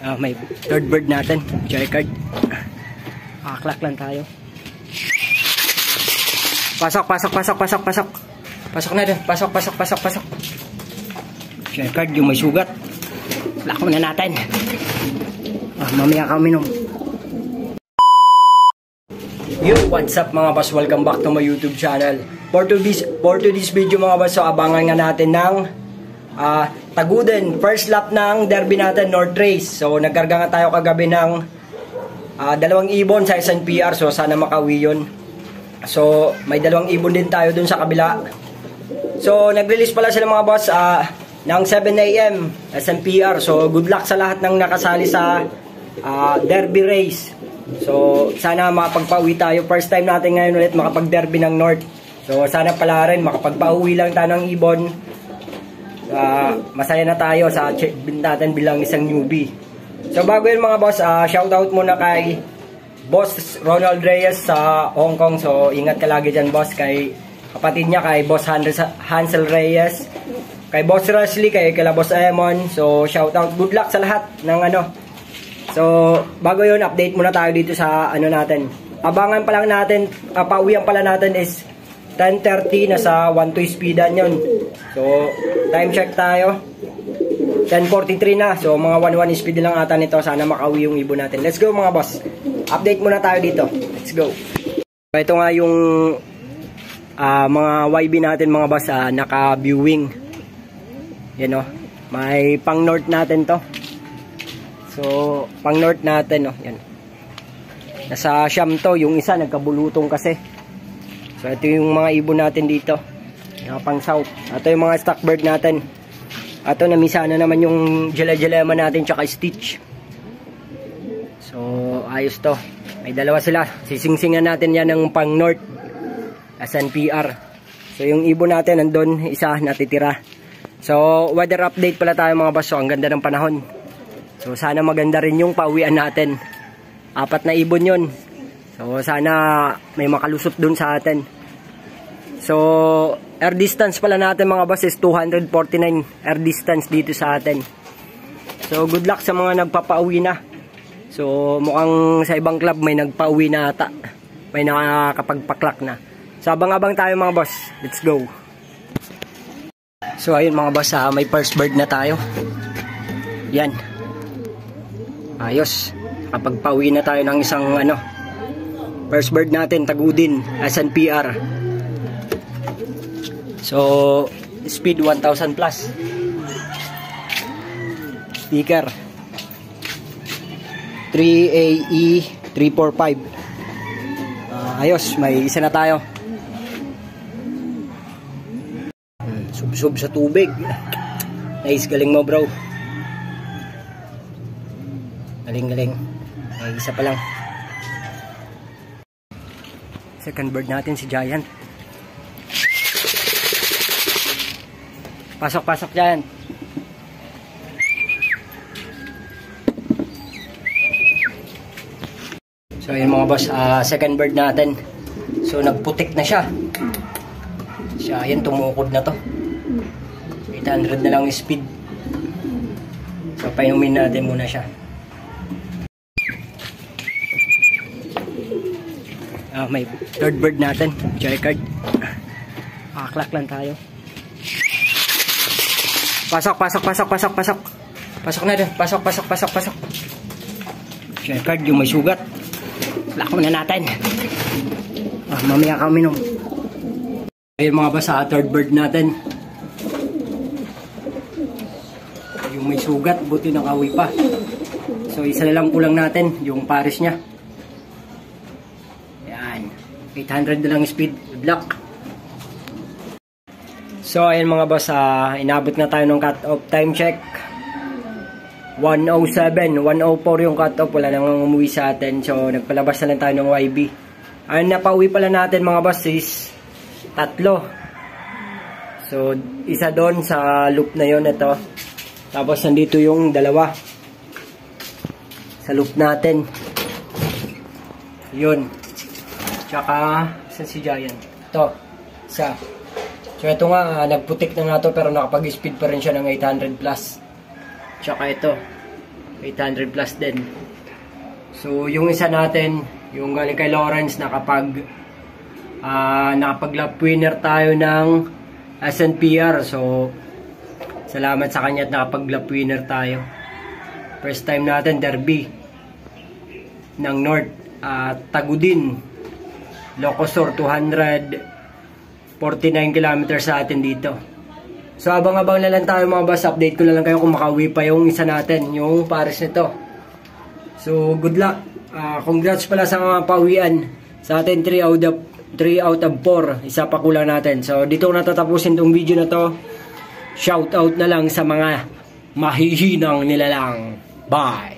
May third bird natin, checkered. Clock lang tayo. Pasok. Pasok na din. Pasok. Checkered, yung may sugat. Lock muna natin. Mamaya ka uminom. Yo, what's up mga boss? Welcome back to my YouTube channel. For today's video mga boss, so abangan nga natin ng Taguden, first lap ng derby natin, North Race. So nagkarga nga tayo kagabi ng 2 ibon sa SNPR, so sana makauwi yun. So may 2 ibon din tayo dun sa kabila. So nag-release pala sila mga boss ng 7 AM SNPR. So good luck sa lahat ng nakasali sa derby race. So sana makapagpauwi tayo. First time natin ngayon ulit makapag-derby ng North. So sana pala rin makapagpauwi lang tayo ng ibon. Masaya na tayo sa natin bilang isang newbie. So bago yun mga boss, shoutout muna kay Boss Ronald Reyes sa Hong Kong. So ingat ka lagi dyan boss, kay kapatid niya, kay Boss Hansel Reyes, kay Boss Rasly, kay Boss Emon. So shoutout, good luck sa lahat ng So bago yun, update muna tayo dito sa natin. Abangan pa lang natin, pauwian pala natin is 10:30, nasa 1-2 speedan yun. So time check tayo, 10:43 na. So mga 1-1 speed lang ata nito. Sana makauwi yung ibon natin. Let's go mga boss, update muna tayo dito. Let's go. Ito nga yung mga YB natin mga boss, naka-viewing. Yan o, may pang north natin to. So pang north natin yan. Nasa Siam to, yung isa nagkabulutong kasi. So ito yung mga ibon natin dito, yung pang south. Ito yung mga stock bird natin. Ito namisa na naman yung jela-jelema natin tsaka stitch. So ayos to, may 2 sila. Sisingsingan natin yan ng pang north SNPR. So yung ibon natin nandun, isa natitira. So weather update pala tayo mga boss. So ang ganda ng panahon. So sana maganda rin yung pauwian natin. 4 na ibon yun. So sana may makalusot dun sa atin. So air distance pala natin mga boss is 249 air distance dito sa atin. So good luck sa mga nagpapauwi na. So mukhang sa ibang club may nagpauwi na ata, may nakakapagpaklak na. So abang-abang tayo mga boss. Let's go. So ayun mga boss, may first bird na tayo. Yan, ayos. Kapagpauwi na tayo ng isang first bird natin, Taguden, SNPR. So speed 1000 plus. Sticker 3AE 345. Ayos, may isa na tayo. Sub sa tubig. Nice, galing mo bro. Galing. May isa pa lang. Second bird natin si Giant. Pasok Giant. So yun mga boss, second bird natin. So nagputik na siya. Yan, tumukod na to. 800 na lang yung speed. So painumin natin muna siya. May third bird natin, checkered. Clock lang tayo. Pasok. Pasok na din. Pasok. Checkered, yung may sugat. Lock muna natin. Mamaya ka uminom. Ayun mga boss, third bird natin. Yung may sugat, buti nakauwi pa. So isa na lang kulang natin, yung pares niya. 800 na lang speed. Good luck. So ayan mga boss, inabot na tayo ng cut-off. Time check 1:07, 1:04 yung cut-off. Wala nang umuwi sa atin. So nagpalabas na lang tayo ng YB. Ang napauwi pala natin mga boss is 3. So isa doon sa loop na yon, ito. Tapos nandito yung 2 sa loop natin. Yun. Tsaka si Giant. Ito, isa. So ito nga, nagputik na nga to, pero nakapag-speed pa rin siya ng 800 plus. Tsaka ito. 800 plus din. So, yung isa natin, yung galing kay Lawrence, nakapag-lap winner tayo ng SNPR. So, salamat sa kanya at nakapag-lap winner tayo. First time natin, Derby ng North. Tagudin, Locosur, 249 kilometers sa atin dito. So, abang-abang na lang tayo mga boss. Update ko na lang kayo kung makauwi pa yung isa natin, yung Paris nito. So, good luck. Congrats pala sa mga pauwian. Sa atin, 3 out of 4. Isa pa kulang natin. So, dito ko natatapusin tong video na to. Shout out na lang sa mga mahihinang nilalang. Bye!